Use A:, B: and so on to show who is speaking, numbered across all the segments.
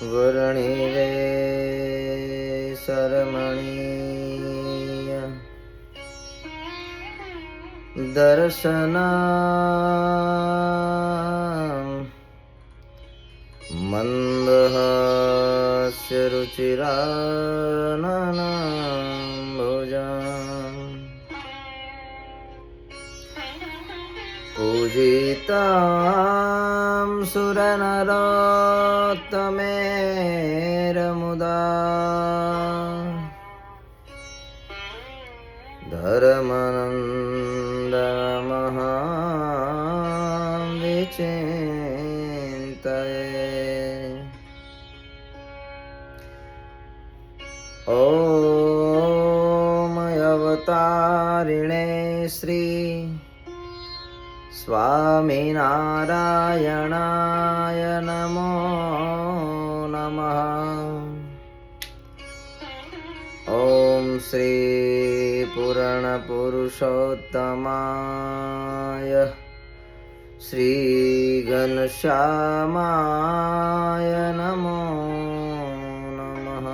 A: વર્ણિવે સરમણીય દર્શના મંદહાસ્ય રુચિરાનનાંભુજાં પૂજિતાં સુરનરોત્તમેરમુદા ધર્મનંદનમહાં વિચિંતયે ॐ अवतारिणे श्री स्वामिनारायणाय नमो नमः। ॐ श्री पूर्णपुरुषोत्तमाय श्री घनश्यामाय नमो नमः।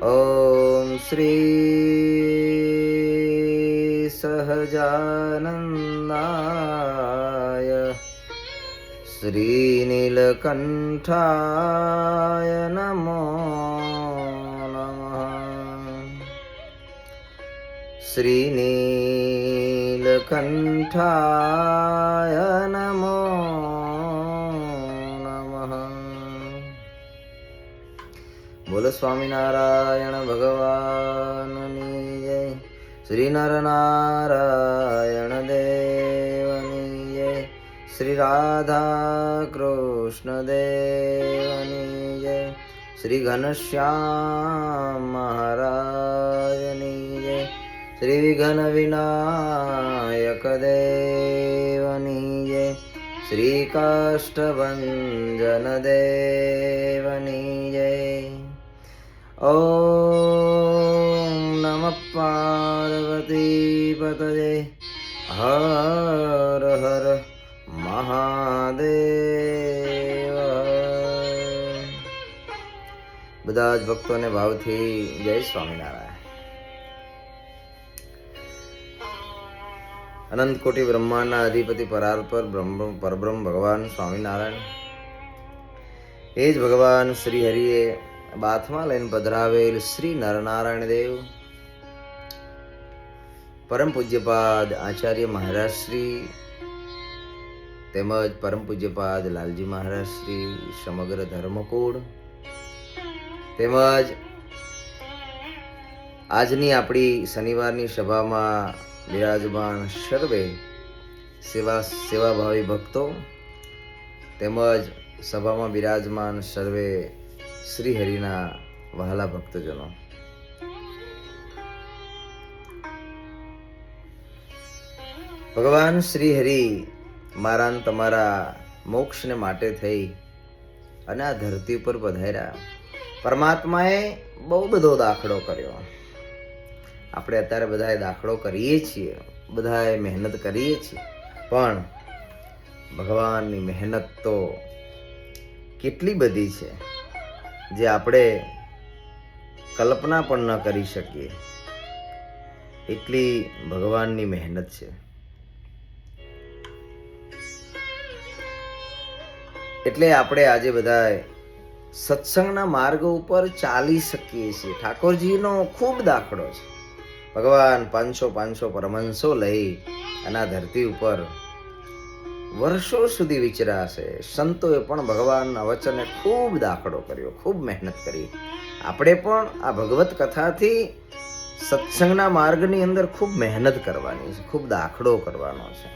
A: ॐ श्री सहजानन्दाय श्रीनीलकण्ठाय नमो नमः। श्रीनीलकण्ठाय नमो नमः। बोलो स्वामिनारायण भगवाननी जय। श्री नरनारायण देवनी जय। श्री राधा कृष्ण देवनी जय। श्री घनश्याम महाराजनी जय। श्री विघ्न विनायक देवनी जय। श्री काष्ठभंजन देवनी जय। ॐ नमः पार्वती पतये हर हर महादेव। બધા જ ભક્તોને ભાવથી જય સ્વામિનારાયણ। અનંત કોટી બ્રહ્માંડના અધિપતિ પરાત્પર પરબ્રહ્મ ભગવાન સ્વામિનારાયણ એ જ ભગવાન શ્રી હરિએ બાથમાં લઈને પધરાવેલ શ્રી નરનારાયણ દેવ પરમ પૂજ્યપાદ આચાર્ય મહારાજ શ્રી તેમજ પરમ પૂજ્યપાદ લાલજી મહારાજ શ્રી સમગ્ર ધર્મકુળ તેમજ આજની આપણી શનિવારની સભામાં બિરાજમાન સર્વે સેવાભાવી ભક્તો તેમજ સભામાં બિરાજમાન સર્વે શ્રી હરિના વહાલા ભક્તજનો, ભગવાન શ્રી હરિ મારા ને તમારા મોક્ષને માટે થઈ અને આ ધરતી ઉપર પધાર્યા. પરમાત્માએ બહુ બધો દાખલો કર્યો. આપણે અત્યારે બધાએ દાખલો કરીએ છીએ, બધાએ મહેનત કરીએ છીએ, પણ ભગવાનની મહેનત તો કેટલી બધી છે જે આપણે કલ્પના પણ ન કરી શકીએ એટલી ભગવાનની મહેનત છે. એટલે આપણે આજે બધા સત્સંગના માર્ગ ઉપર ચાલી શકીએ છીએ. ઠાકોરજીનો ખૂબ દાખલો છે. ભગવાન 500 પરમહંસો લઈ અને આ ધરતી ઉપર વર્ષો સુધી વિચરાશે. સંતોએ પણ ભગવાનના વચને ખૂબ દાખલો કર્યો, ખૂબ મહેનત કરી. આપણે પણ આ ભગવત કથાથી સત્સંગના માર્ગની અંદર ખૂબ મહેનત કરવાની છે, ખૂબ દાખલો કરવાનો છે.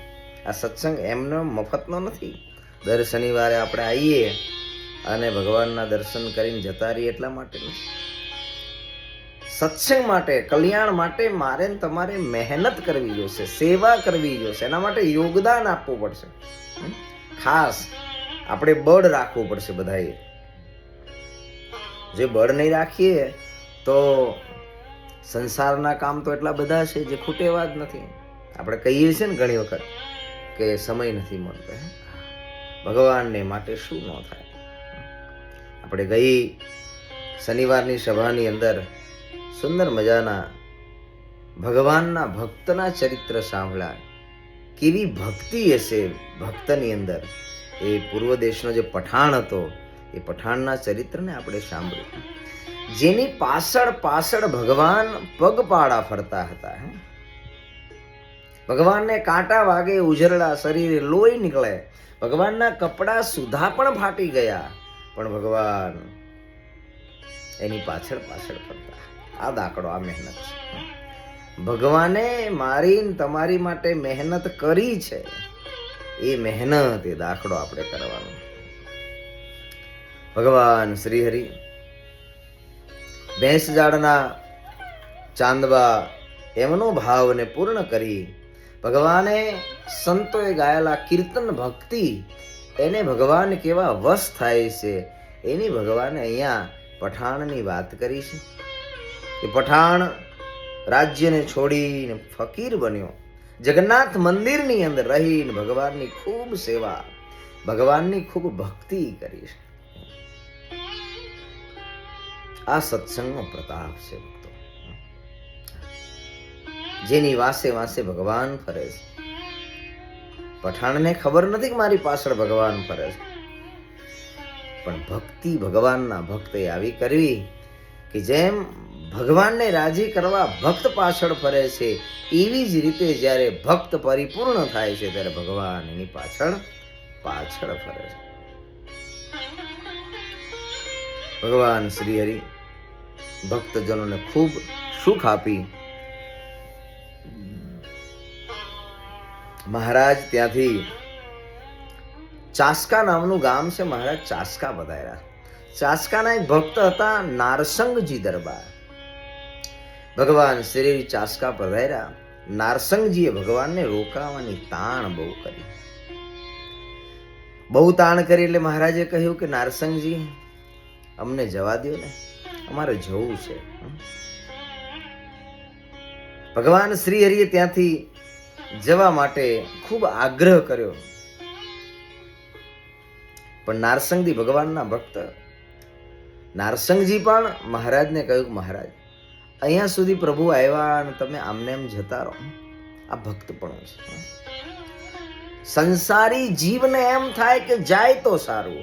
A: આ સત્સંગ એમનો મફતનો નથી. દર શનિવારે આપણે આવીએ અને ભગવાનના દર્શન કરીને જતા રહીએ એટલા માટે નથી. સત્સંગ માટે, કલ્યાણ માટે મારે ને તમારે મહેનત કરવી જોશે, સેવા કરવી જોશે. એના માટે યોગદાન આપવું પડશે. ખાસ આપણે બળ રાખવું પડશે. બધાએ જે બળ નહીં રાખીએ તો સંસારના કામ તો એટલા બધા છે જે ખૂટેવા જ નથી. આપણે કહીએ છીએ ને ઘણી વખત કે સમય નથી મળતો. ભગવાનને માટે શું ન થાય. આપણે ગઈ શનિવારની સભાની અંદર સુંદર મજાના ભગવાનના ભક્તના ચરિત્ર સાંભળ્યા. કેવી ભક્તિ હશે ભક્તની અંદર. એ પૂર્વ દેશનો જે પઠાણ હતો એ પઠાણના ચરિત્રને આપણે સાંભળ્યું, જેની પાછળ પાછળ ભગવાન પગપાળા ફરતા હતા. ભગવાનને કાંટા વાગે, ઉજરડા શરીરે લોહી નીકળે, ભગવાનના કપડા સુધા પણ ફાટી ગયા, પણ ભગવાન એની પાછળ પાછળ ફરતા. આ દાખલો, આ મહેનત છે. ભગવાને મારી તમારી માટે મહેનત કરી છે. એ મહેનત, એ દાખલો આપણે કરવાનો. ભગવાન શ્રી હરિ ભેંસજાળના ચાંદવા એમનો ભાવને પૂર્ણ કરી ભગવાને સંતોએ ગાયેલા કીર્તન ભક્તિ એને ભગવાન કેવા વશ થાય છે એની ભગવાને અહીંયા પઠાણની વાત કરી છે. એ પઠાણ રાજ્યને છોડીને ફકીર બન્યો, જગન્નાથ મંદિરની અંદર રહીને ભગવાનની ખૂબ સેવા, ભગવાનની ખૂબ ભક્તિ કરી છે. આ સત્સંગનો પ્રતાપ છે ભક્તો. જેની વાસે વાસે ભગવાન ફરે છે. પઠાણને ખબર નથી કે મારી પાછળ ભગવાન ફરે છે, પણ ભક્તિ ભગવાનના ભક્તે આવી કરવી કે જેમ ભગવાનને રાજી કરવા ભક્ત પાછળ ફરે છે, એવી જ રીતે જ્યારે ભક્ત પરિપૂર્ણ થાય છે ત્યારે ભગવાન એની પાછળ પાછળ ફરે છે. ભગવાન શ્રી હરિ ભક્તજનોને ખૂબ સુખ આપી મહારાજ ત્યાંથી ચાસ્કા નામનું ગામ છે, મહારાજ ચાસ્કા બતાવ્યા. ચાસ્કાના એક ભક્ત હતા નારસંગજી દરબાર. ભગવાન શ્રી ચાસ્કા પધાર્યા. નારસંગજીએ ભગવાનને રોકાવાની તાણ બહુ કરી. બહુ તાણ કરી એટલે મહારાજે કહ્યું કે નારસંગજી અમને જવા દો ને, અમારે જવું છે. ભગવાન શ્રી હરિએ ત્યાંથી જવા માટે ખૂબ આગ્રહ કર્યો, પણ નારસંગજી ભગવાનના ભક્ત નારસંગજી પણ મહારાજને કહ્યું કે મહારાજ અહીંયા સુધી પ્રભુ આવ્યા અને તમે આમને એમ જતા રહો, આ ભક્ત પણ છે. સંસારી જીવને એમ થાય કે જાય તો સારું,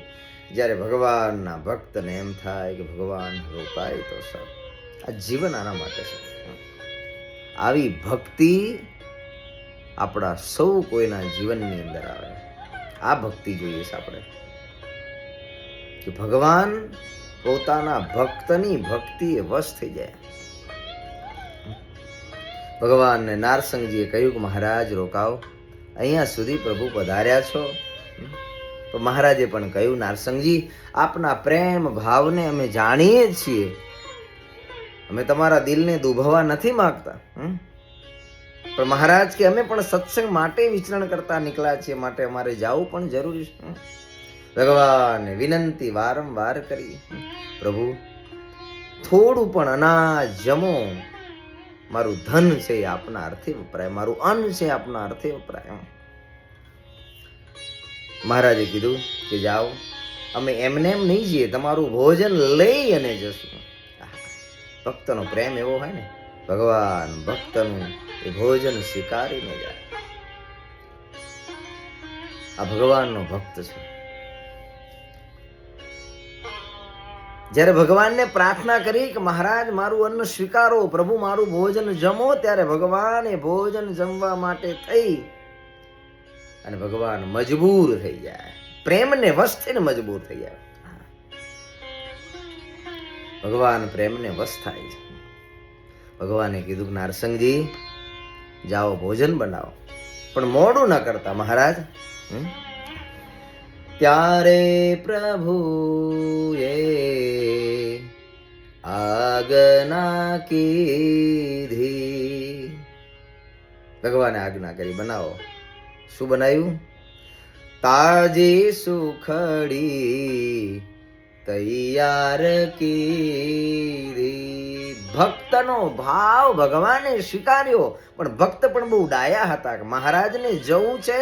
A: જ્યારે ભગવાનના ભક્તને એમ થાય કે ભગવાન રોકાય તો સારું. આ જીવન આના માટે છે. આવી ભક્તિ આપણા સૌ કોઈના જીવનની અંદર આવે. આ ભક્તિ જોઈએ છે આપણે કે ભગવાન પોતાના ભક્તની ભક્તિએ વશ થઈ જાય. ભગવાનને નારસંગજીએ કહ્યું કે મહારાજ રોકાઓ, અહીંયા સુધી પ્રભુ પધાર્યા છો. તો મહારાજે પણ કહ્યું નારસંગજી આપના પ્રેમ ભાવને અમે જાણીએ છીએ, અમે તમારા દિલને દુભવા નથી માંગતા, પણ મહારાજ કે અમે પણ સત્સંગ માટે વિચરણ કરતા નીકળ્યા છીએ, માટે અમારે જવું પણ જરૂરી છે. ભગવાને વિનંતી વારંવાર કરી, પ્રભુ થોડું પણ અનાજ જમો, મારું ધન છે એ આપના અર્થે વપરાય, મારું અન્ન છે આપના અર્થે વપરાય. મહારાજે કીધું કે જાઓ, અમે એમને એમ નહીં જઈએ, તમારું ભોજન લઈ અને જશું. ભક્તનો પ્રેમ એવો હોય ને, ભગવાન ભક્તનું એ ભોજન સ્વીકારીને જાય. આ ભગવાનનો ભક્ત છે. જ્યારે ભગવાનને પ્રાર્થના કરી કે મહારાજ મારું અન્ન સ્વીકારો, પ્રભુ મારું ભોજન જમો, ત્યારે ભગવાન એ ભોજન જમવા માટે થઈ અને ભગવાન મજબૂર થઈ જાય. પ્રેમને વશ થઈને મજબૂર થઈ જાય. ભગવાન પ્રેમને વશ થાય છે. ભગવાને કીધું નારસંગજી જાઓ ભોજન બનાવો, પણ મોડું ન કરતા મહારાજ. ત્યારે પ્રભુએ આજ્ઞા કીધી. ભગવાને આજ્ઞા કરી બનાવો. શું બનાવ્યું? તાજી સુખડી તૈયાર કીધી. ભક્તનો ભાવ ભગવાને સ્વીકાર્યો, પણ ભક્ત પણ બહુ ડાયા હતા કે મહારાજને જવું છે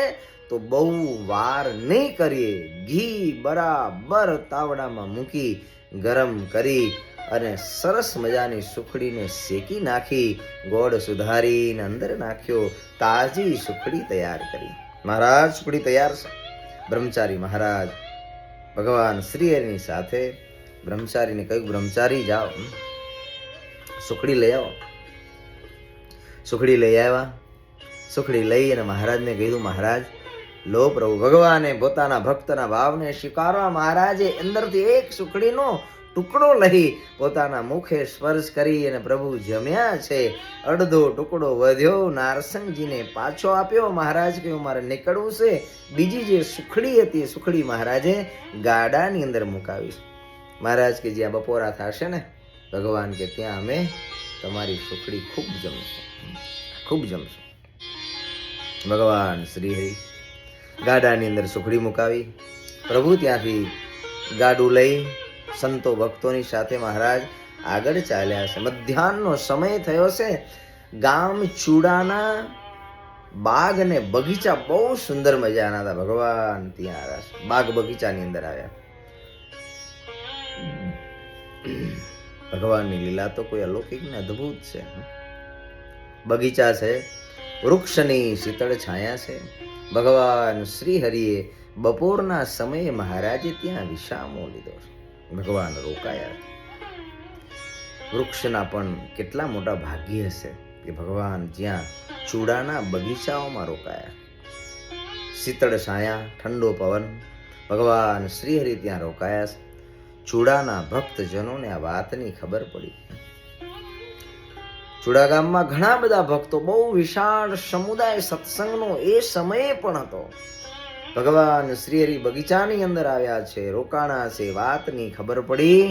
A: તો બહુ વાર નહીં કરીએ, ઘી બરાબર તાવડામાં મૂકી ગરમ કરી અને સરસ મજાની સુખડીને શેકી નાખી, ગોળ સુધારીને અંદર નાખ્યો, તાજી સુખડી તૈયાર કરી. મહારાજ સુખડી તૈયાર છે. બ્રહ્મચારી મહારાજ ભગવાન શ્રી હરિની સાથે બ્રહ્મચારીને કહ્યું, બ્રહ્મચારી જાઓ, સુખડી લઈ આવો. સુખડી લઈ આવ્યા. સુખડી લઈ અને મહારાજને કીધું, મહારાજ લો પ્રભુ. ભગવાને પોતાના ભક્તના ભાવને સ્વીકારવા મહારાજે અંદરથી એક સુખડીનો ટુકડો લઈ પોતાના મુખે સ્પર્શ કરી અને પ્રભુ જમ્યા છે. અડધો ટુકડો વધ્યો, નારસંગજીને પાછો આપ્યો. મહારાજ કહ્યું, મારે નીકળવું છે. બીજી જે સુખડી હતી, સુખડી મહારાજે ગાડાની અંદર મુકાવી. મહારાજ કે જ્યાં બપોરા થશે ને, ભગવાન કે ત્યાં અમે તમારી સુખડી ખૂબ જમશું, ખૂબ જમશું. ભગવાન શ્રી હરિ ગાડાની અંદર સુખડી મુકાવી. પ્રભુ ત્યાંથી ગાડું લઈ સંતો ભક્તોની સાથે મહારાજ આગળ ચાલ્યા છે. મધ્યાહનનો સમય થયો છે. ગામ ચૂડાના બાગ અને બગીચા બહુ સુંદર મજાના હતા. ભગવાન ત્યાં આવ્યા છે, બાગ બગીચાની અંદર આવ્યા. ભગવાનની લીલા તો કોઈ અલૌકિક ને અદ્ભુત છે. બગીચા છે, વૃક્ષની શીતળ છાયા છે. ભગવાન શ્રી હરિએ બપોરના સમયે મહારાજે ત્યાં વિશ્રામો લીધો છે. ભગવાન રોકાયા. વૃક્ષના પણ કેટલા મોટા ભાગ્ય હશે કે ભગવાન જ્યાં ચૂડાના બગીચાઓમાં રોકાયા. શીતળ છાયા, ઠંડો પવન, ભગવાન શ્રી હરિ ત્યાં રોકાયા છે. ચૂડાના ભક્તજનોને આ વાતની ખબર પડી. ચૂડા ગામમાં ઘણા બધા ભક્તો, બહુ વિશાળ સમુદાય સત્સંગનો એ સમયે પણ હતો. ભગવાન શ્રી હરિ બગીચાની અંદર આવ્યા છે, રોકાણા છે. વાતની ખબર પડી.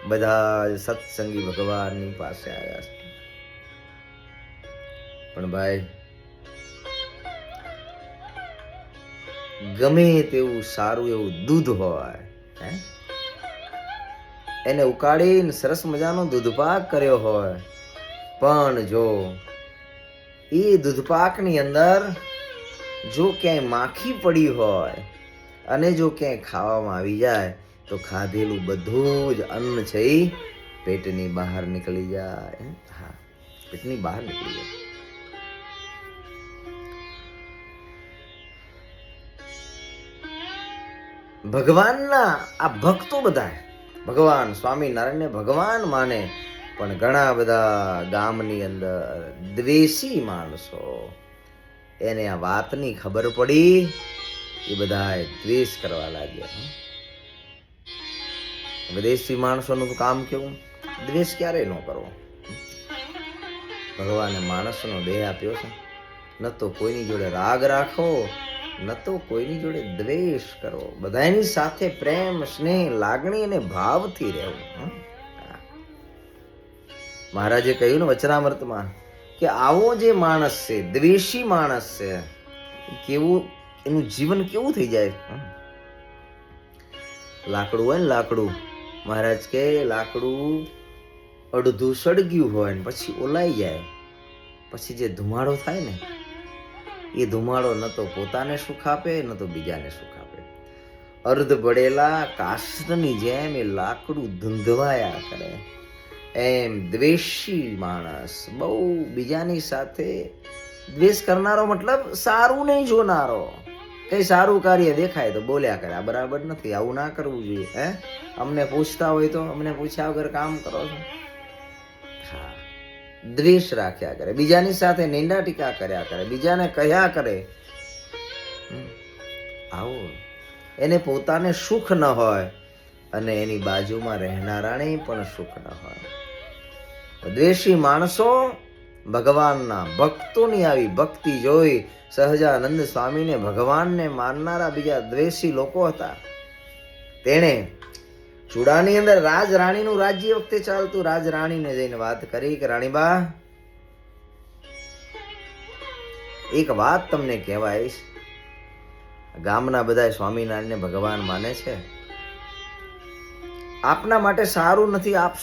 A: બધા સત્સંગી ભગવાનની પાસે આવ્યા છે. પણ ભાઈ, ગમે તેવું સારું એવું દૂધ હોય, એને ઉકાળીને સરસ મજાનો દૂધપાક કર્યો હોય, પણ જો એ દૂધપાકની અંદર જો ક્યાંય માખી પડી હોય અને જો ક્યાંય ખાવામાં આવી જાય તો ખાધેલું બધું જ અન્ન છે એ પેટની બહાર નીકળી જાય. હા, પેટની બહાર નીકળી જાય. ભગવાનના આ ભક્તો બધા ભગવાન સ્વામિનારાયણને ભગવાન માને, પણ ઘણા બધા ગામની અંદર દ્વેષી માણસો, એને આ વાતની ખબર પડી. એ બધા દ્વેષ કરવા લાગ્યા. વિદેશી માણસોનું કામ કેવું? દ્વેષ ક્યારેય ન કરવો. ભગવાને માણસનો દેહ આપ્યો છે, ન તો કોઈની જોડે રાગ રાખો, ન તો કોઈની જોડે દ્વેષ કરો. બધાની સાથે પ્રેમ, સ્નેહ, લાગણી અને ભાવથી રહેવું. મહારાજે કહ્યું ને વચનામૃતમાં કે આવો જે માણસ છે, દ્વેષી માણસ છે, કેવું એનું જીવન કેવું થઈ જાય. લાકડું હોય ને, લાકડું, મહારાજ કે લાકડું અડધું સળગ્યું હોય ને પછી ઓલાઈ જાય, પછી જે ધુમાડો થાય ને, એ ધુમાડો ન તો પોતાને સુખ આપે, ન તો બીજાને સુખ આપે. અર્ધ બળેલા કાષ્ટની જેમ એ લાકડું ધૂંધવાયા કરે. એમ દ્વેષી માણસ, બહુ બીજાની સાથે દ્વેષ કરનારો, મતલબ સારું નહીં જોનારો. કઈ સારું કાર્ય દેખાય તો બોલ્યા કરે, આ બરાબર નથી, આવું ના કરવું જોઈએ. અમને પૂછતા હોય તો અમને પૂછ્યા વગર કામ કરો છો. હા, દ્વેષ રાખ્યા કરે, બીજાની સાથે નિંદા ટીકા કર્યા કરે, બીજાને કહ્યા કરે. આવો એને પોતાને સુખ ન હોય અને એની બાજુમાં રહેનારાને પણ સુખ ન હોય. દ્વેષી માણસો ભગવાનના ભક્તોની આવી ભક્તિ જોઈ સહજાનંદ સ્વામીને ભગવાનને માનનારા બીજા દ્વેષી લોકો હતા. તેણે ચૂડાની અંદર રાજરાણીનું રાજ્ય વખતે ચાલતું, રાજરાણીને જઈને વાત કરી કે રાણીબા, એક વાત તમને કહેવાઈશ. ગામના બધા સ્વામિનારાયણને ભગવાન માને છે. આપના માટે સારું નથી, આપ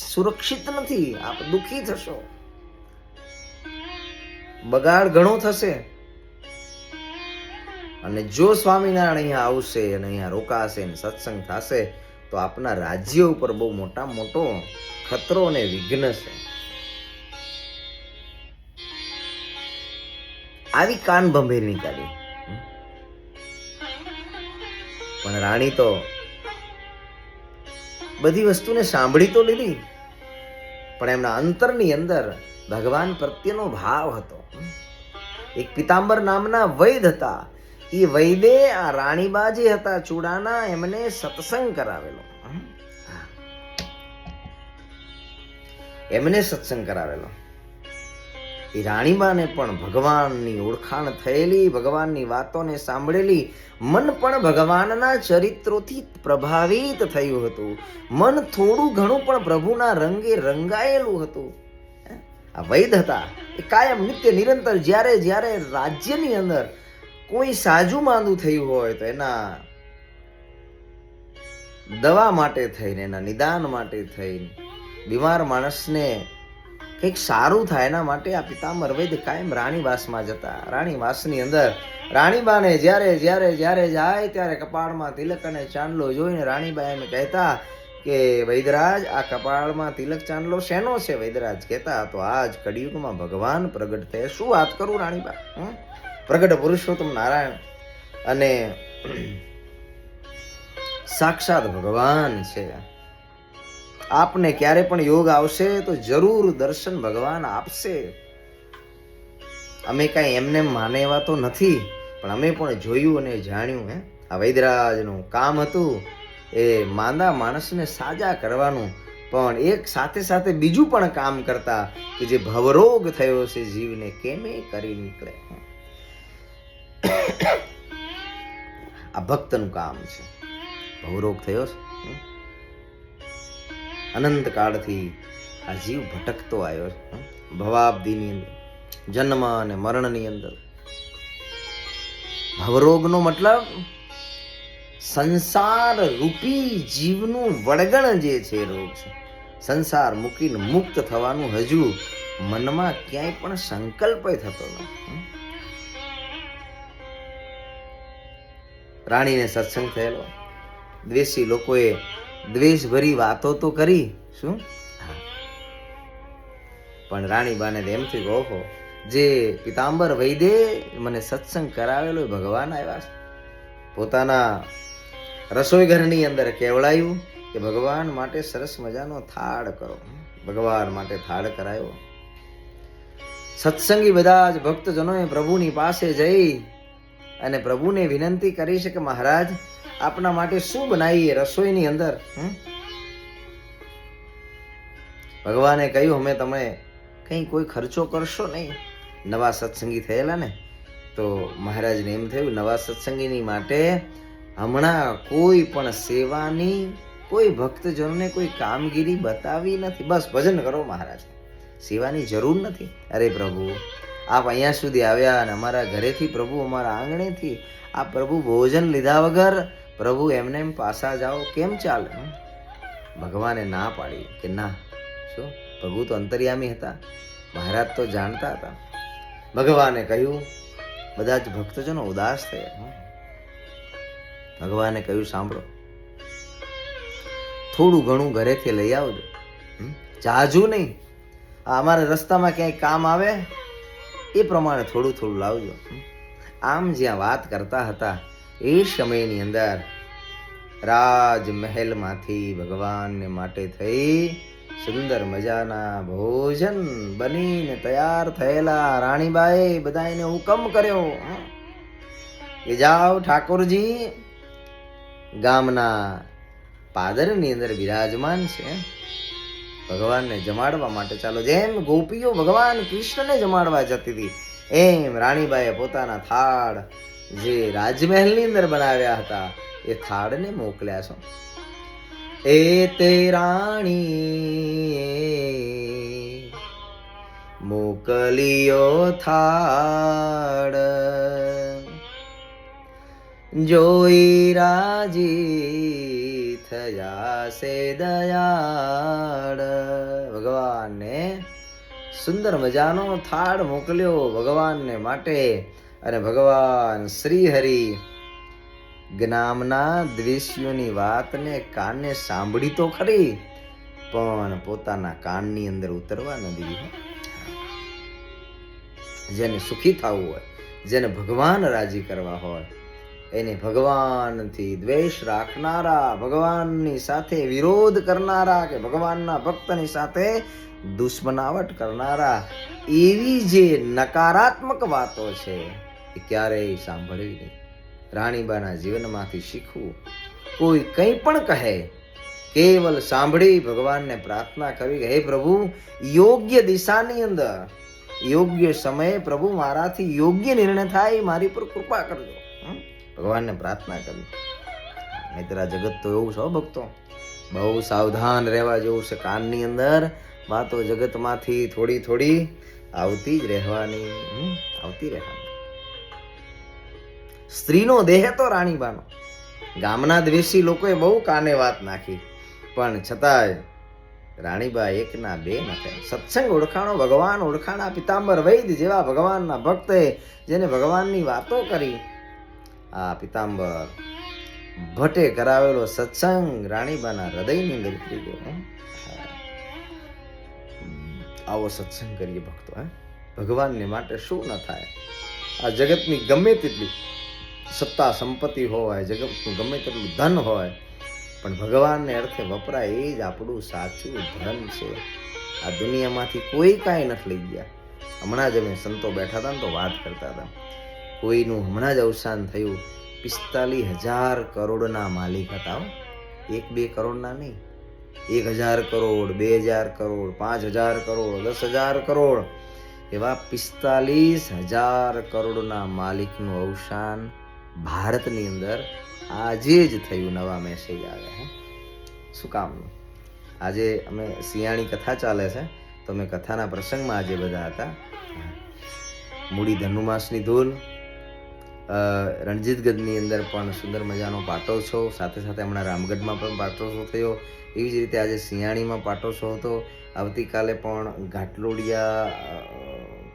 A: સુરક્ષિત નથી, આપ દુઃખી થશો, બગાડ ઘણો થશે. અને જો સ્વામિનારાયણ અહીંયા આવશે અને અહીંયા રોકાશે ને સત્સંગ થશે તો આપના રાજ્ય ઉપર બહુ મોટો ખતરો અને વિઘ્ન છે. આવી કાન ભંભેરની કાઢી. પણ રાણી તો બધી વસ્તુને સાંભળી તો લીધી, પણ એમના અંતરની અંદર ભગવાન પ્રત્યેનો ભાવ હતો. એક પિતાંબર નામના વૈદ હતા. એ વૈદે આ રાણીબા જે હતા ચૂડાના, એમને સત્સંગ કરાવેલો. એ રાણીબાને પણ ભગવાનની ઓળખાણ થયેલી, ભગવાનની વાતોને સાંભળેલી, મન પણ ભગવાનના ચરિત્રોથી પ્રભાવિત થયું હતું. મન થોડું ઘણું પણ પ્રભુના રંગે રંગાયેલું હતું. આ વૈદ હતા એ કાયમ નિત્ય નિરંતર જ્યારે જ્યારે રાજ્યની અંદર કોઈ સાજું માંદું થયું હોય તો એના દવા માટે થઈને, એના નિદાન માટે થઈને, બીમાર માણસને કંઈક સારું થાય એના માટે આ પિતાંબર વૈદ કાયમ રાણીવાસમાં જતા. રાણીવાસની અંદર રાણીબાને જ્યારે જ્યારે જ્યારે જાય ત્યારે કપાળમાં તિલક અને ચાંદલો જોઈને રાણીબા એમ કહેતા કે વૈદરાજ, આ કપાળમાં તિલક ચાંદલો શેનો છે? વૈદરાજ કહેતા, તો આજ કળિયુગમાં ભગવાન પ્રગટ થયા. શું વાત કરું રાણીબા, પ્રગટ પુરુષોત્તમ નારાયણ અને સાક્ષાત ભગવાન છે. આપને ક્યારે પણ યોગ આવશે તો જરૂર દર્શન ભગવાન આપશે. અમે કાંઈ એમને માને એવા તો નથી, પણ અમે પણ જોયું અને જાણ્યું. આ વૈદરાજનું કામ હતું એ માંદા માણસને સાજા કરવાનું, પણ એક સાથે સાથે બીજું પણ કામ કરતા કે જે ભવરોગ થયો છે જીવને કેમે કરી નીકળે. આ ભક્તનું કામ છે. ભવરોગ થયો છે, અનંત કાળથી આ જીવ ભટકતો આવ્યો છે. ભવાબ્દીની અંદર, જન્મ અને મરણની અંદર. ભવરોગનો મતલબ સંસાર રૂપી જીવનું વળગણ જે છે રોગ છે. સંસાર મૂકીને મુક્ત થવાનું હજુ મનમાં ક્યાંય પણ સંકલ્પ થતો નથી. રાણીને સત્સંગ થયેલો. દ્વેષી લોકોએ દ્વેષભરી વાતો તો કરી, શું, પણ રાણીબાને એમ થયું કે ઓહો, જે પિતાંબર વૈદે મને સત્સંગ કરાવેલો ભગવાન આવ્યા છે. પોતાના રસોઈ ઘરની અંદર કેવડાયું કે ભગવાન માટે સરસ મજાનો થાળ કરો. ભગવાન માટે થાળ કરાયો. સત્સંગી બધા જ ભક્તજનોએ પ્રભુની પાસે જઈ અને પ્રભુને વિનંતી કરી છે કે મહારાજ, આપના માટે શું બનાવીએ રસોઈની અંદર? ભગવાને કહ્યું, અમે તમે કંઈ કોઈ ખર્ચો કરશો નહીં. નવા સત્સંગી થયેલા ને તો મહારાજને એમ થયું, નવા સત્સંગીની માટે હમણાં કોઈ પણ સેવાની, કોઈ ભક્તજનોને કોઈ કામગીરી બતાવી નથી. બસ ભજન કરો મહારાજ, સેવાની જરૂર નથી. અરે પ્રભુ, આપ અહીંયા સુધી આવ્યા અને અમારા ઘરેથી પ્રભુ, અમારા આંગણેથી આ પ્રભુ ભોજન લીધા વગર પ્રભુ એમને એમ પાછા જાઓ, કેમ ચાલે? ભગવાને ના પાડી કે ના. શું? પ્રભુ તો અંતર્યામી હતા, મહારાજ તો જાણતા હતા. ભગવાને કહ્યું, બધા જ ભક્તજનો ઉદાસ થયા. ભગવાને કહ્યું, સાંભળો, થોડું ઘણું ઘરેથી લઈ આવજો, જાજુ નહીં. અમારા રસ્તામાં ક્યાંય કામ આવે એ પ્રમાણે થોડું થોડું લાવજો. આમ જ્યાં વાત કરતા હતા એ સમયની અંદર રાજમહેલમાંથી ભગવાનને માટે થઈ સુંદર મજાના ભોજન બનીને તૈયાર થયેલા. રાણીબાએ બધાને હુકમ કર્યો કે જાઓ, ઠાકોરજી ગામના પાદરની અંદર બિરાજમાન છે, ભગવાનને જમાડવા માટે ચાલો. જેમ ગોપીઓ ભગવાન કૃષ્ણને જમાડવા જતી હતી એમ રાણીબાએ પોતાના થાળ જે રાજમહેલની અંદર બનાવ્યા હતા એ થાળને મોકલ્યા છે. એ તે રાણી મોકલ્યો થાળ, જોઈ રાજી થયા સે દયાળ. ભગવાનને સુંદર મજાનો થાળ મોકલ્યો ભગવાનને માટે. અને ભગવાન શ્રી હરિ જ્ઞામના દ્વેષીઓની વાતને કાને સાંભળી તો ખરી, પણ પોતાના કાનની અંદર ઉતરવા ન દીધી. જેને સુખી થવું હોય, જેને ભગવાન રાજી કરવા હોય, એને ભગવાનથી દ્વેષ રાખનારા, ભગવાનની સાથે વિરોધ કરનારા કે ભગવાનના ભક્તની સાથે દુશ્મનાવટ કરનારા એવી જે નકારાત્મક વાતો છે એ ક્યારેય સાંભળવી નહીં. રાણીબાના જીવનમાંથી શીખવું, કોઈ કંઈ પણ કહે કેવલ સાંભળી ભગવાનને પ્રાર્થના કરવી, હે પ્રભુ યોગ્ય દિશાની અંદર યોગ્ય સમયે પ્રભુ મારાથી યોગ્ય નિર્ણય થાય, મારી પર કૃપા કરજો. ભગવાનને પ્રાર્થના કરવી. નહીતર આ જગત તો એવું છે ભક્તો, બહુ સાવધાન રહેવા જેવું છે. કાનની અંદર વાતો જગતમાંથી થોડી થોડી આવતી જ રહેવાની, આવતી રહેવાની. સ્ત્રીનો દેહ તો રાણીબાનો. ગામના દ્વેષી લોકોએ બહુ કાને વાત નાખી, પણ છતાંય રાણીબા એકના બે ન થયા. સત્સંગ ઓળખાણો, ભગવાન ઓળખાણા, પિતાંબર વૈદ જેવા ભગવાનના ભક્તે જેને ભગવાનની વાતો કરી, આ પિતાંબર ભટ્ટે કરાવેલો સત્સંગ રાણીબાના હૃદયની અંદર ઉતરી ગયો. આવો સત્સંગ કરીએ ભક્તો. ભગવાનને માટે શું ન થાય. આ જગતની ગમે તેટલી સત્તા સંપત્તિ હોય, જગતનું ગમે તેટલું ધન હોય, પણ ભગવાનને અર્થે વપરાય એ જ આપણું સાચું ધન છે. આ દુનિયામાંથી કોઈ કાંઈ નથી લઈ ગયા. હમણાં જ અમે સંતો બેઠા હતા ને તો વાત કરતા હતા, કોઈનું હમણાં જ અવસાન થયું, 45,000 કરોડના માલિક હતા. 1-2 કરોડના નહીં, 1,000 કરોડ, 2,000 કરોડ, 5,000 કરોડ, 10,000 કરોડ, એવા 45,000 કરોડના માલિકનું અવસાન ભારતની અંદર આજે જ થયું. નવા મેસેજ આવ્યા. શું કામનું? આજે અમે સિયાણી કથા ચાલે છે, તો અમે કથાના પ્રસંગમાં આજે બધા હતા. મૂડી ધનુમાસની ધૂલ, રણજીતગઢની અંદર પણ સુંદર મજાનો પાટોત્સવ, સાથે સાથે હમણાં રામગઢમાં પણ પાટોત્સવ થયો. એવી જ રીતે આજે સિયાણીમાં પાટોત્સવ હતો. આવતીકાલે પણ ઘાટલોડિયા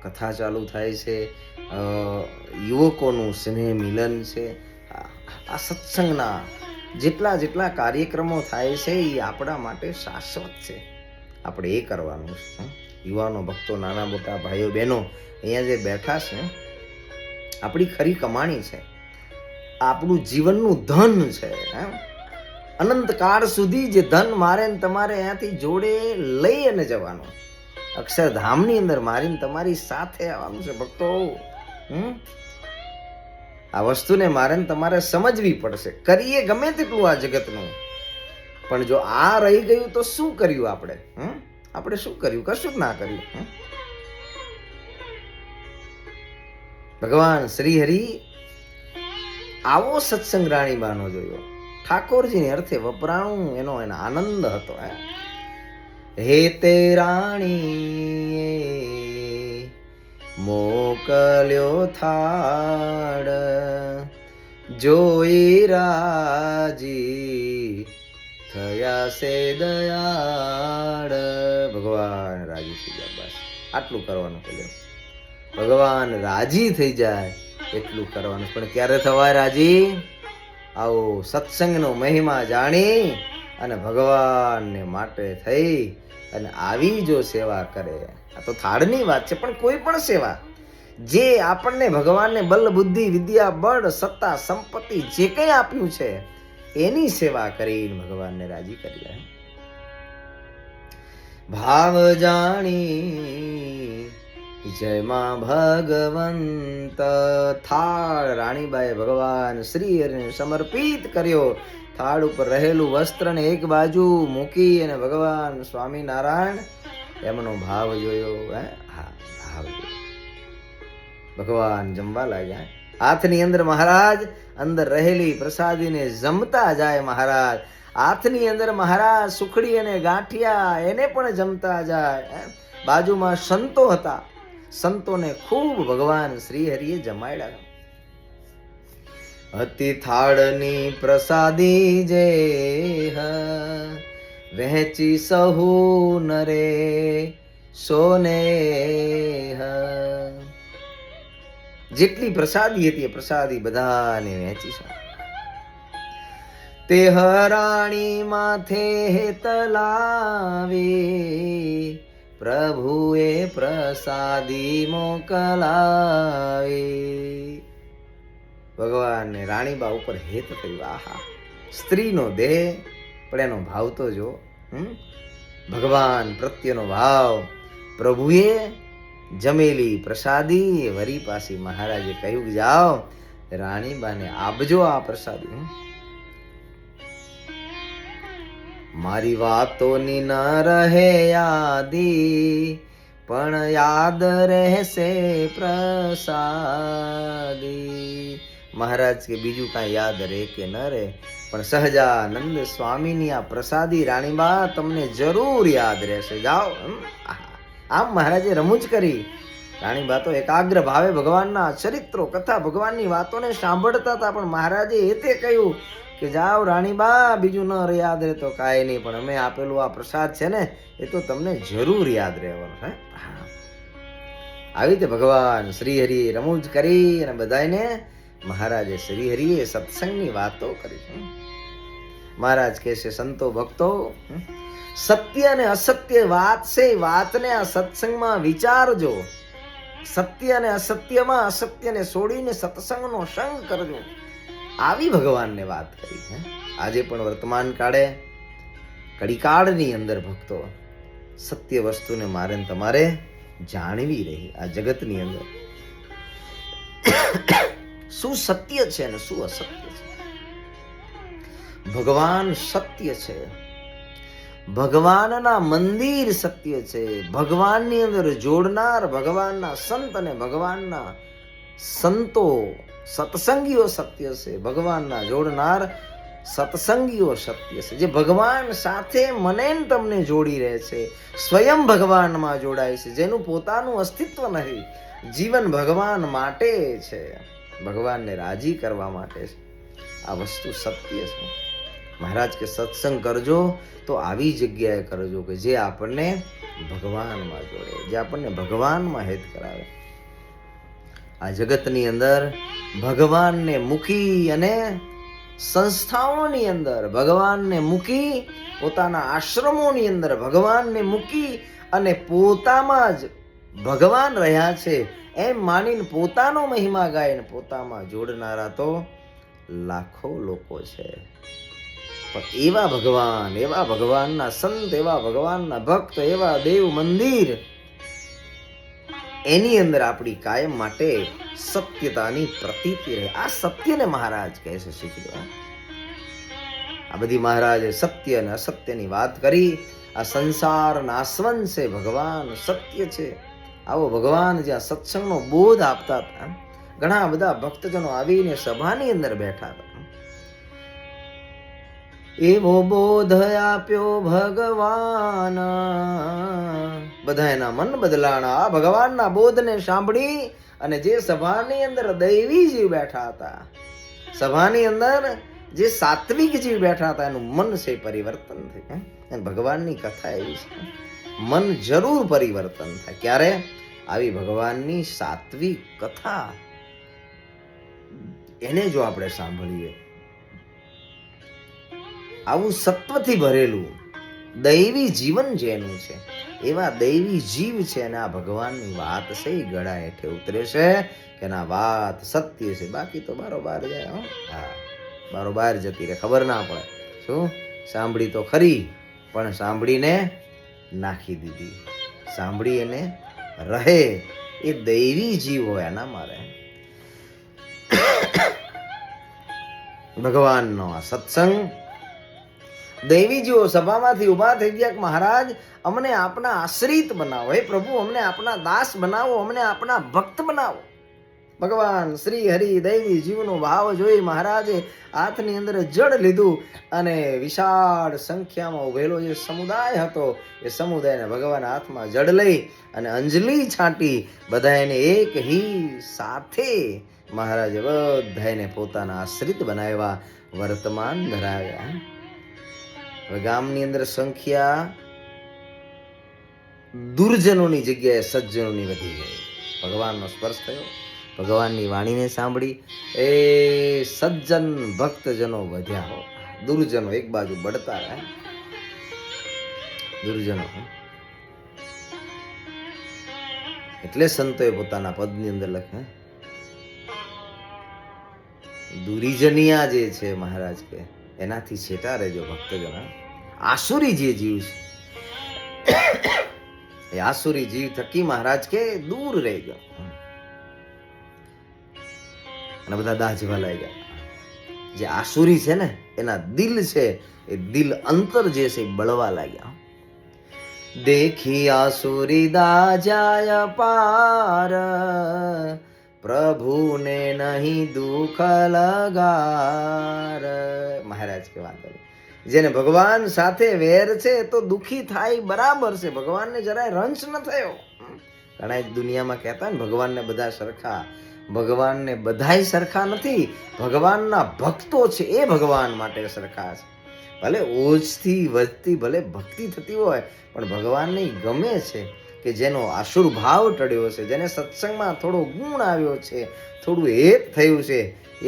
A: કથા ચાલુ થાય છે. યુવકોનું સ્નેહ મિલન છે. આ સત્સંગના જેટલા જેટલા કાર્યક્રમો થાય છે એ આપણા માટે શાશ્વત છે. આપણે એ કરવાનું છે. યુવાનો, ભક્તો, નાના મોટા ભાઈઓ બહેનો અહીંયા જે બેઠા છે, આપણી ખરી કમાણી છે, આપણું જીવનનું ધન છે. અનંતકાળ સુધી જે ધન મારે ને તમારે અહીંયાથી જોડે લઈ અને જવાનું, અક્ષરધામની અંદર મારીને તમારી સાથે આવવાનું છે ભક્તો. આ વસ્તુને મારે ને તમારે સમજવી પડશે. કરીએ ગમે તેટલું આ જગતનું, પણ જો આ રહી ગયું તો શું કર્યું આપણે? આપણે શું કર્યું? કશું જ ના કર્યું. ભગવાન શ્રી હરિ આવો સત્સંગ રાણીબાનો જોયો. ઠાકોરજીને અર્થે વપરાણું એનો આનંદ હતો. હે તે રાણી મોકલ્યો થાળ, જોઈ રાજી થયા સે દયાળ. ભગવાન રાજી થઈ જાય, બસ આટલું કરવાનું છે. ભગવાન રાજી થઈ જાય એટલું કરવાનું. પણ ક્યારે થવાય રાજી? આવો સત્સંગનો મહિમા જાણી અને ભગવાનને માટે થઈ અને આવી જો સેવા કરે. આ તો થાળની વાત છે, પણ કોઈ પણ સેવા જે આપણને ભગવાનને બલ બુદ્ધિ વિદ્યા બળ સત્તા સંપત્તિ જે કંઈ આપ્યું છે એની સેવા કરીને ભગવાનને રાજી કરી લે. ભાવ જાણી જય માં ભગવંત. થાળ રાણીબાએ ભગવાન શ્રી હરિને સમર્પિત કર્યો. થાળ ઉપર રહેલું વસ્ત્રને એક બાજુ મૂકી અને ભગવાન સ્વામિનારાયણ એમનો ભાવ જોયો. હા, ભાવ જોયો. ભગવાન જમવા લાગ્યા. હાથની અંદર મહારાજ અંદર રહેલી પ્રસાદીને જમતા જાય. મહારાજ હાથની અંદર મહારાજ સુખડી અને ગાંઠિયા એને પણ જમતા જાય. બાજુમાં સંતો હતા, સંતોને ખૂબ ભગવાન શ્રી હરિએ જમાડ્યા. હતી થાળની પ્રસાદી જે વહેંચી સહુ નરે સોને. જેટલી પ્રસાદી હતી એ પ્રસાદી બધાને વહેંચી છે. તે હરાણી માથે હેત લાવે, પ્રભુએ પ્રસાદી મોકલાવે. ભગવાનને રાણીબા ઉપર હેત થયું. આહા, સ્ત્રીનો દેહ પણ એનો ભાવ તો જો. ભગવાન પ્રત્યેનો ભાવ. પ્રભુએ જમેલી પ્રસાદી વરી પાછી મહારાજે કહ્યું, જાઓ રાણીબાને આપજો આ પ્રસાદી. મારી વાતોની ન રહે યાદી, પણ યાદ રહેશે પ્રસાદી. મહારાજ કે બીજું કાંઈ યાદ રહે કે ન રહે, પણ સહજાનંદ સ્વામીની આ પ્રસાદી રાણીબા તમને જરૂર યાદ રહેશે. જાઓ. આમ મહારાજે રમૂજ કરી. રાણીબા તો એકાગ્ર ભાવે ભગવાનના ચરિત્રો કથા ભગવાનની વાતોને સાંભળતા હતા, પણ મહારાજે એ તે કહ્યું કે જાઓ રાણીબા, બીજું ન યાદ રહે તો કાંઈ નહીં, પણ અમે આપેલું આ પ્રસાદ છે ને એ તો તમને જરૂર યાદ રહેવાનું છે. આવી રીતે ભગવાન શ્રીહરિ રમૂજ કરી અને બધાને મહારાજે શ્રીહરિએ સત્સંગની વાતો કરી. મહારાજ કહે છે, સંતો ભક્તો, સત્ય અને અસત્ય વાત છે, વાતને આ સત્સંગમાં વિચારજો. સત્ય અને અસત્યમાં અસત્યને છોડીને સત્સંગનો સંગ કરજો. આવી ભગવાનને વાત કરી. આજે પણ વર્તમાન કાળે કડીકાળની અંદર ભક્તો સત્ય વસ્તુને મારે તમારે જાણવી રહી. આ જગતની અંદર શું સત્ય છે અને શું અસત્ય છે. ભગવાન સત્ય છે, ભગવાનના મંદિર સત્ય છે, ભગવાનની અંદર જોડનાર ભગવાનના સંત અને ભગવાનના સંતો સત્સંગીઓ સત્ય છે, ભગવાનના જોડનાર સત્સંગીઓ સત્ય છે. જે ભગવાન સાથે મને તમને જોડી રહે છે, સ્વયં ભગવાનમાં જોડાય છે, જેનું પોતાનું અસ્તિત્વ નથી, જીવન ભગવાન માટે છે, ભગવાનને રાજી કરવા માટે છે. આ વસ્તુ સત્ય છે. મહારાજ કે સત્સંગ કરજો તો આવી જગ્યાએ કરજો કે જે આપણને ભગવાનમાં જોડે, જે આપણને ભગવાનમાં હેત કરાવે. આ જગતની અંદર ભગવાનને મૂકી અને સંસ્થાઓની અંદર ભગવાનને મૂકી, પોતાના આશ્રમોની અંદર ભગવાનને મૂકી અને પોતામાં જ ભગવાન રહ્યા છે એમ માનીને પોતાનો મહિમા ગાઈને પોતામાં જોડનારા તો લાખો લોકો છે. પણ એવા ભગવાન, એવા ભગવાનના સંત, એવા ભગવાનના ભક્ત, એવા દેવ મંદિર, એની અંદર આપણી કાયમ માટે સત્યતાની પ્રતીતિ રહે. આ સત્યને મહારાજ કહે છે શીખી લો. આ બધી મહારાજે સત્ય અને અસત્યની વાત કરી. આ સંસાર નાશવંત છે, ભગવાન સત્ય છે. આવો ભગવાન જ્યાં સત્સંગનો બોધ આપતા હતા, ઘણા બધા ભક્તજનો આવીને સભાની અંદર બેઠા હતા. એવો બોધ આપ્યો ભગવાન, બધા એના મન બદલાણા. આ ભગવાનના બોધને સાંભળી અને જે સભાની અંદર દૈવી જીવ બેઠા હતા, સભાની અંદર જે સાત્વિક જીવ બેઠા હતા, એનું મન છે પરિવર્તન થયું. ભગવાનની કથા એવી છે, મન જરૂર પરિવર્તન થાય. ક્યારે? આવી ભગવાનની સાત્વિક કથા એને જો આપણે સાંભળીએ, આવું સત્વથી ભરેલું દૈવી જીવન જેનું છે, એવા દૈવી જીવ છે અને આ ભગવાનની વાત છે એ ગળા હેઠે ઉતરે છે કે ના વાત સત્ય છે. બાકી તો બારોબાર જાય. હા, બારોબાર જતી રહે, ખબર ના પડે. શું સાંભળી તો ખરી, પણ સાંભળીને નાખી દીધી. સાંભળી એને રહે એ દૈવી જીવ હોય એના મારે ભગવાનનો આ સત્સંગ. દૈવી જીવો સભામાંથી ઉભા થઈ ગયા કે મહારાજ અમને આપના આશ્રિત બનાવો, હે પ્રભુ અમને આપના દાસ બનાવો, અમને આપના ભક્ત બનાવો. ભગવાન શ્રી હરિ દૈવી જીવનો ભાવ જોઈ મહારાજે હાથની અંદર જળ લીધું અને વિશાળ સંખ્યામાં ઉભેલો જે સમુદાય હતો એ સમુદાયને ભગવાન હાથમાં જળ લઈ અને અંજલિ છાંટી બધાને એક હી સાથે મહારાજે બધાને પોતાના આશ્રિત બનાવ્યા, વર્તમાન ધરાવ્યા. હવે ગામની અંદર સંખ્યા દુર્જનોની જગ્યાએ સજ્જનોની વધી ગઈ. ભગવાનનો સ્પર્શ થયો, ભગવાનની વાણીને સાંભળી એ સજ્જન ભક્તજનો વધ્યા હો, દુર્જનો એક બાજુ બળતા રહે, દુર્જનો. એટલે સંતોએ પોતાના પદની અંદર લખે, દુરીજનિયા જે છે મહારાજ કે એનાથી છેટા રહેજો ભક્તજન. આસુરી જે જીવ છે એ આસુરી જીવ થકી મહારાજ કે દૂર રહેજો. અને બધા દાજવા લાગ્યા. જે આસુરી છે ને એના દિલ છે એ દિલ અંતર જે છે એ બળવા લાગ્યા. દેખી આસુરી દાજાય પાર, પ્રભુને નહીં દુઃખ લગાર. મહારાજ કે વાત કરી, જેને ભગવાન સાથે વેર છે તો દુઃખી થાય બરાબર છે, ભગવાનને જરાય રંચ ન થયો. ઘણા દુનિયામાં કહેતા ને ભગવાનને બધા સરખા, ભગવાનને બધાય સરખા નથી. ભગવાનના ભક્તો છે એ ભગવાન માટે સરખા છે. ભલે ઓછથી વધતી ભલે ભક્તિ થતી હોય પણ ભગવાનને ગમે છે કે જેનો આસુર ભાવ ટળ્યો છે, જેને સત્સંગમાં થોડો ગુણ આવ્યો છે, થોડું હેત થયું છે,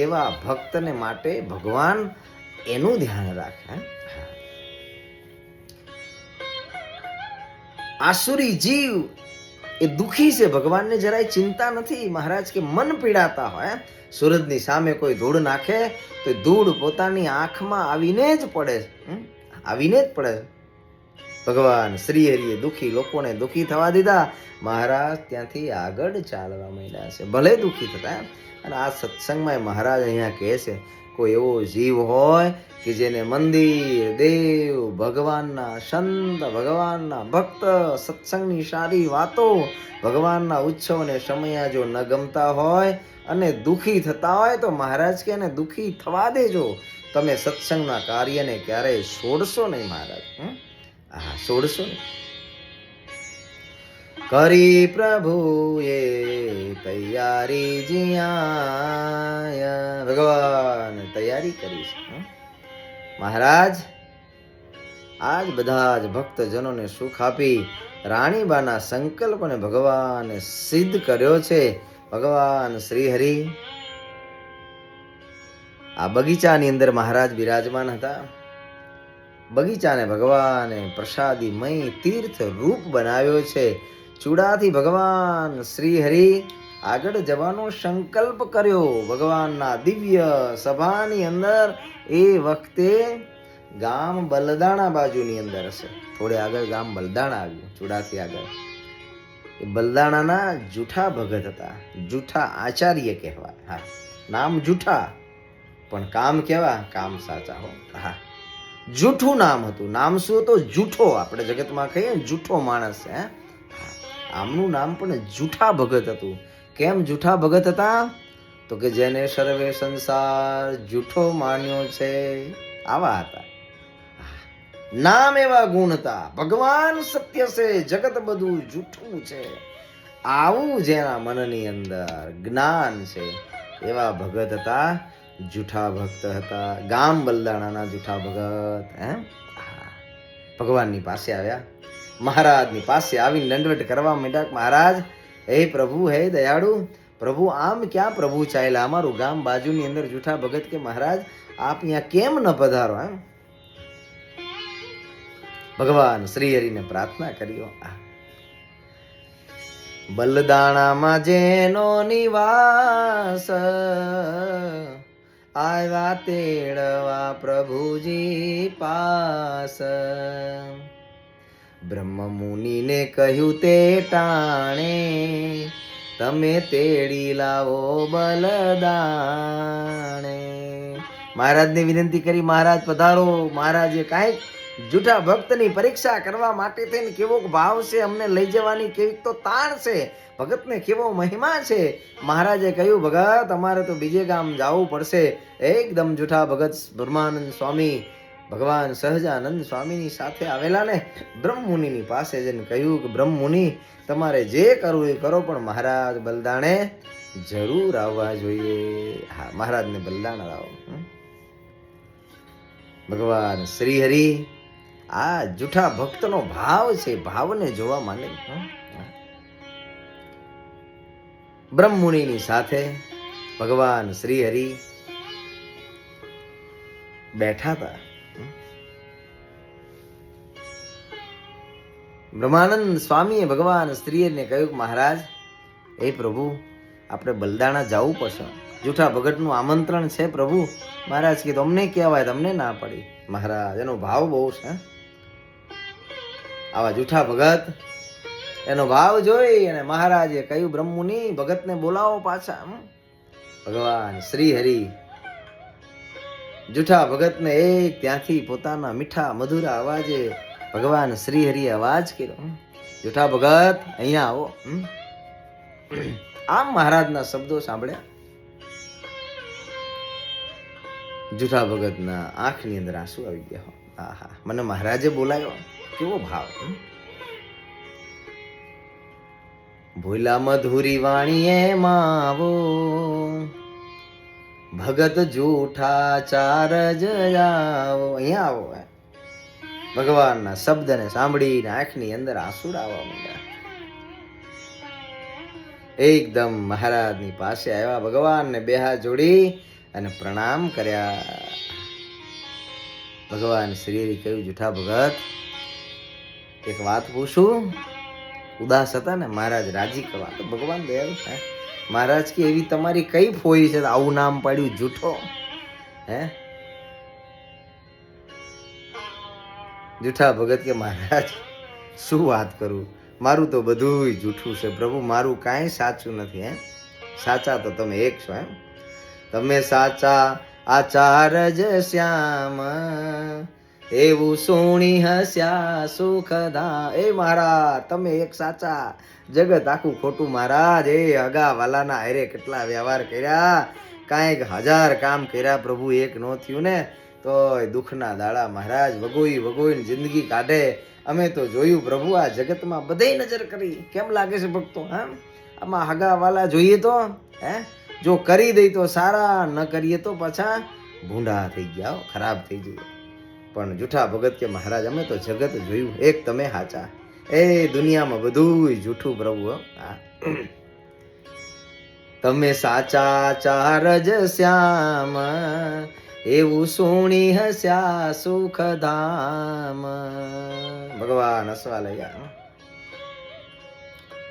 A: એવા ભક્તને માટે ભગવાન એનું ધ્યાન રાખે. આસુરી જીવ એ દુઃખી છે, ભગવાનને જરાય ચિંતા નથી. મહારાજ કે મન પીડાતા હોય, સૂરજની સામે કોઈ ધૂળ નાખે તો ધૂળ પોતાની આંખમાં આવીને જ પડે, આવીને જ પડે. ભગવાન શ્રી હરિએ દુઃખી લોકોને દુઃખી થવા દીધા, મહારાજ ત્યાંથી આગળ ચાલવા માંડ્યા છે, ભલે દુઃખી થતા. અને આ સત્સંગમાં મહારાજ અહીંયા કહે છે, કોઈ એવો જીવ હોય કે જેને મંદિર, દેવ, ભગવાનના સંત, ભગવાનના ભક્ત, સત્સંગની સારી વાતો, ભગવાનના ઉત્સવ અને સમયા જો ન ગમતા હોય અને દુઃખી થતા હોય તો મહારાજ કે એને દુઃખી થવા દેજો. તમે સત્સંગના કાર્યને ક્યારેય છોડશો નહીં મહારાજ. હા, છોડશો નહીં. કરી પ્રભુએ તૈયારી જીયા, ભગવાન તૈયારી કરી છે મહારાજ. આજ બધા જ ભક્તજનોને સુખ આપી રાણીબાના સંકલ્પને ભગવાને સિદ્ધ કર્યો છે. ભગવાન શ્રી હરિ આ બગીચાની અંદર મહારાજ બિરાજમાન હતા. બગીચાને ભગવાને પ્રસાદીમય તીર્થ રૂપ બનાવ્યો છે. ચૂડાથી ભગવાન શ્રી હરિ આગળ જવાનો સંકલ્પ કર્યો. ભગવાનના દિવ્ય સભાની અંદર એ વખતે ગામ બલદાણા બાજુની અંદર હશે, થોડે આગળ ગામ બલદાણા આવ્યું, ચૂડાથી આગળ. એ બલદાણાના જૂઠા ભગત હતા, જૂઠા આચાર્ય કહેવાય. હા, નામ જૂઠા પણ કામ કેવા, કામ સાચા હો. હા, જૂઠું નામ હતું. નામ શું હતું? જૂઠો. આપણે જગતમાં કહીએ ને જૂઠો માણસ છે. આમનું નામ પણ જૂઠા ભગત હતું. કેમ જૂઠા ભગત હતા? તો કે જેને સર્વે સંસાર જૂઠો માન્યો છે, આવા હતા. નામ એવા ગુણ હતા. ભગવાન સત્ય છે, જગત બધું જૂઠું છે, આવું જેના મનની અંદર જ્ઞાન છે એવા ભગત હતા, જૂઠા ભક્ત હતા. ગામ બલદાણાના જૂઠા ભગત ભગવાનની પાસે આવ્યા. મહારાજની પાસે આવીને દંડવટ કરવા માંડ્યા. મહારાજ, હે પ્રભુ, હે દયાળુ પ્રભુ, આમ ક્યાં પ્રભુ ચાલ્યા? અમારું ગામ બાજુની અંદર જૂઠા ભગત કે મહારાજ આપ અહીંયા કેમ ન પધારો? ભગવાન શ્રી હરિને પ્રાર્થના કર્યો. બલદાણામાં જેનો નિવાસ, આવ્યા તેડવા પ્રભુજી પાસ. બ્રહ્મ મુનિને કહ્યું તે ટાણે, તમે તેડી લાવો બલદાણે. મહારાજને વિનંતી કરી, મહારાજ પધારો. મહારાજે કાંઈક જૂઠા ભક્તની પરીક્ષા કરવા માટે થઈને કેવો ભાવ છે, અમને લઈ જવાની કેવી તો તાણ છે, ભગતને કેવો મહિમા છે. મહારાજે કહ્યું, ભગત અમારે તો બીજે ગામ જવું પડશે. એકદમ જૂઠા ભગત બ્રહ્માનંદ સ્વામી ભગવાન સહજાનંદ સ્વામીની સાથે આવેલા ને બ્રહ્મમુનિની પાસે જઈને કહ્યું કે બ્રહ્મમુનિ, તમારે જે કરવું એ કરો, પણ મહારાજ બલદાણે જરૂર આવવા જોઈએ. હા, મહારાજને બલદાણા લાવો. ભગવાન શ્રી હરિ આ જૂઠા ભક્તનો ભાવ છે, ભાવને જોવા માંડે. બ્રહ્મમુનિની સાથે ભગવાન શ્રી હરિ બેઠા હતા. બ્રહ્માનંદ સ્વામીએ ભગવાન શ્રી હરિને કહ્યું કે મહારાજ, એ પ્રભુ, આપણે બલદાણા જવું પડશે. જૂઠા ભગતનું આમંત્રણ છે પ્રભુ. મહારાજ કીધું અમને કહેવાય, તમને ના પડી. મહારાજ એનો ભાવ બહુ છે. આવા જૂઠા ભગત એનો ભાવ જોઈ અને મહારાજે કહ્યું બ્રહ્મમુનિ ભગતને બોલાવો પાછા. ભગવાન શ્રી હરિ જૂઠા ભગતને એક ત્યાંથી પોતાના મીઠા મધુરા અવાજે ભગવાન શ્રી હરિએ અવાજ કર્યો, જૂઠા ભગત અહીંયા આવો. આમ મહારાજના શબ્દો સાંભળ્યા. જૂઠા ભગતના આંખની અંદર આંસુ આવી ગયા. આહા, મને મહારાજે બોલાયો, કેવો ભાવ. ભૂલા મધુરી વાણીએ માવો, ભગત જૂઠા ચાર જાવો. અહીંયા આવો. ભગવાનના શબ્દને સાંભળીને આંખની અંદર આંસુડા આવવા માંડ્યા. એકદમ મહારાજની પાસે આવ્યા, ભગવાનને બે હાથ જોડી અને પ્રણામ કર્યા. ભગવાન શ્રી કહ્યું, જૂઠા ભગત, એક વાત પૂછું? ઉદાસ હતા ને મહારાજ, રાજી કરવા. તો ભગવાન દયાળુ છે. મહારાજ કે એવી તમારી કઈ ફોઈ છે આવું નામ પાડ્યું જૂઠો? હે? જૂઠા ભગત કે મહારાજ શું વાત કરું, મારું તો બધું જૂઠું છે પ્રભુ, મારું કાંઈ સાચું નથી. હે, સાચા તો તમે એક છો. એમ તમે સાચા આચાર જ શ્યામ, એવું સુણી હસ્યા સુખદા. એ મહારાજ તમે એક સાચા, જગત આખું ખોટું. મહારાજ એ હગા વાલાના હારે કેટલા વ્યવહાર કર્યા, કાંઈક 1000 કામ કર્યા પ્રભુ, એક નો થયું ને તોય દુઃખના દાડા મહારાજ વગોઈને જિંદગી કાઢે. અમે તો જોયું પ્રભુ, આ જગતમાં બધે નજર કરી. કેમ લાગે છે ભક્તો? હા, આમાં હગા વાલા જોઈએ તો હે, જો કરી દઈ તો સારા, ન કરીએ તો પાછા ભૂંડા થઈ ગયા, ખરાબ થઈ જાય. પણ જૂઠા ભગત કે મહારાજ અમે તો જગત જોયું, એક તમે સાચા. એ દુનિયામાં બધું જૂઠું પ્રભુ. તમે સાચા ચાર જ શ્યામ, એવું સુણી હસ્યા સુખધામ. ભગવાન હસવા લાગ્યા.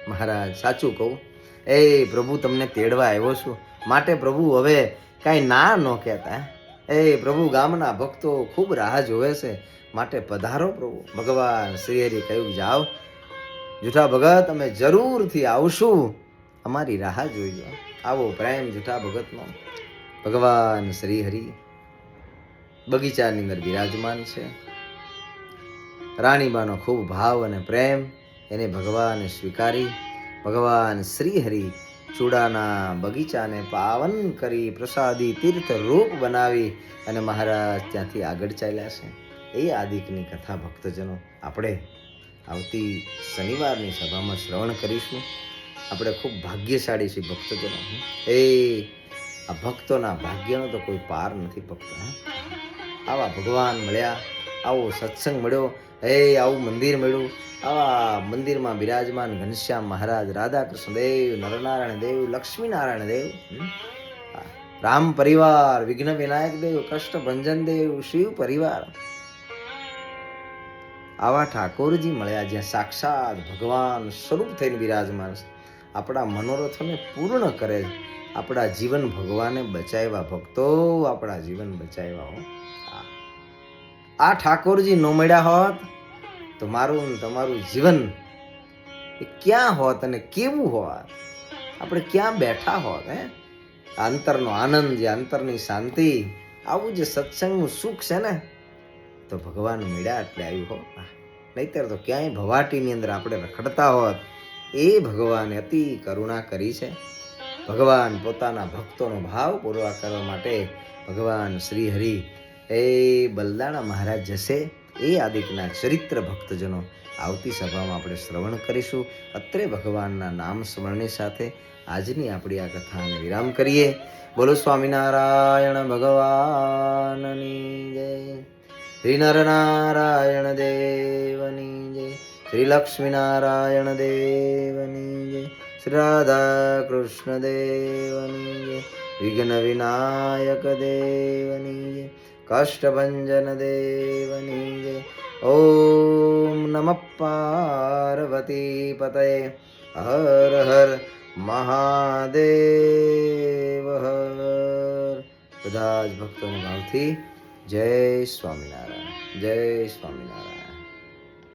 A: મહારાજ સાચું કહું, એ પ્રભુ તમને તેડવા આવ્યો છું, માટે પ્રભુ હવે કાંઈ ના ન કહેતા. એ પ્રભુ ગામના ભક્તો ખૂબ રાહ જોવે છે, માટે પધારો પ્રભુ. ભગવાન શ્રી હરિ કહ્યું, જાઓ જૂઠા ભગત, અમે જરૂરથી આવશું, અમારી રાહ જોઈજો. આવો પ્રેમ જૂઠા ભગતનો. ભગવાન શ્રી હરિ બગીચાની અંદર બિરાજમાન છે. રાણીબાનો ખૂબ ભાવ અને પ્રેમ એને ભગવાને સ્વીકારી. ભગવાન શ્રી હરિ ચૂડાના બગીચાને પાવન કરી પ્રસાદી તીર્થ રૂપ બનાવી અને મહારાજ ત્યાંથી આગળ ચાલ્યા છે. એ આદિકની કથા ભક્તજનો આપણે આવતી શનિવારની સભામાં શ્રવણ કરીશું. આપણે ખૂબ ભાગ્યશાળી છીએ ભક્તજનો. એ આ ભક્તોના ભાગ્યનો તો કોઈ પાર નથી ભક્તો. આવા ભગવાન મળ્યા, આવો સત્સંગ મળ્યો, હે આવું મંદિર મળ્યું. આવા મંદિરમાં બિરાજમાન ઘનશ્યામ મહારાજ, રાધા કૃષ્ણ દેવ, નરનારાયણ દેવ, લક્ષ્મીનારાયણ દેવ, રામ પરિવાર, વિઘ્ન વિનાયક દેવ, કષ્ટ ભંજન દેવ, શિવ પરિવાર. આવા ઠાકોરજી મળ્યા જ્યાં સાક્ષાત ભગવાન સ્વરૂપ થઈને બિરાજમાન છે. આપણા મનોરથોને પૂર્ણ કરે. આપણા જીવન ભગવાને બચાવ્યા ભક્તો, આપણા જીવન બચાવ્યા. આ ઠાકોરજી નો મળ્યા હોત તો મારું તમારું જીવન એ ક્યાં હોત અને કેવું હોત, આપણે ક્યાં બેઠા હોત. અંતરનો આનંદ, જે અંતરની શાંતિ, આવું જે સત્સંગનું સુખ છે ને, તો ભગવાન મળ્યા એટલે આવ્યું હો. નહીતર તો ક્યાંય ભવાટીની અંદર આપણે રખડતા હોત. એ ભગવાને અતિ કરુણા કરી છે. ભગવાન પોતાના ભક્તોનો ભાવ પૂરવા કરવા માટે ભગવાન શ્રી હરિ એ બલદાણા મહારાજ જશે. એ આદિકના ચરિત્ર ભક્તજનો આવતી સભામાં આપણે શ્રવણ કરીશું. અત્રે ભગવાનના નામ સ્મરણની સાથે આજની આપણી આ કથાને વિરામ કરીએ. બોલો સ્વામિનારાયણ ભગવાનની જય. શ્રી નરનારાયણ દેવની જય. શ્રી લક્ષ્મીનારાયણ દેવની જય. શ્રી રાધા કૃષ્ણ દેવની જય. વિઘ્ન વિનાયક દેવની જય. કાષ્ટભંજન દેવની જય. ઓમ નમઃ પાર્વતી પતયે. હર હર મહાદેવ હર. બધા જ ભક્તોને ભાવથી જય સ્વામિનારાયણ, જય સ્વામિનારાયણ.